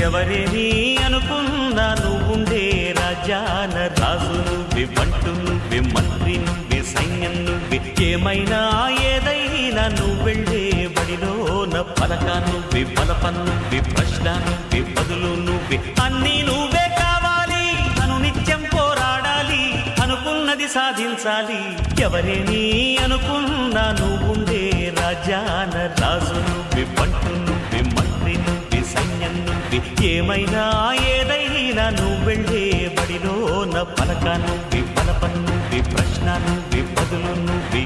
ఎవరేని అనుకున్నా నువ్వుండే రాజ్యాన రాజు నువ్వే, బంటు నువ్వే, మంత్రి నువ్వే, సైన్యం నువ్వే, ఏమైనా ఏదైనా నువ్వెళ్ళే బడిలోన పలక నువ్వే, బలపం నువ్వే, ప్రశ్న నువ్వే, బదులు నువ్వే, అన్నీ నువ్వే కావాలి. అనునిత్యం పోరాడాలి, అనుకున్నది సాధించాలి. ఎవరేని అనుకున్నా నువ్వుండే రాజ్యాన రాజు నువ్వే, బంటు నువ్వే, మంత్రి నువ్వే, సైన్యం నువ్వే, ఏమైనా ఏదైనా నువ్వెళ్ళే బడిలోన పలక నువ్వే, బలపం నువ్వే, ప్రశ్న నువ్వే, బదులు నువ్వే.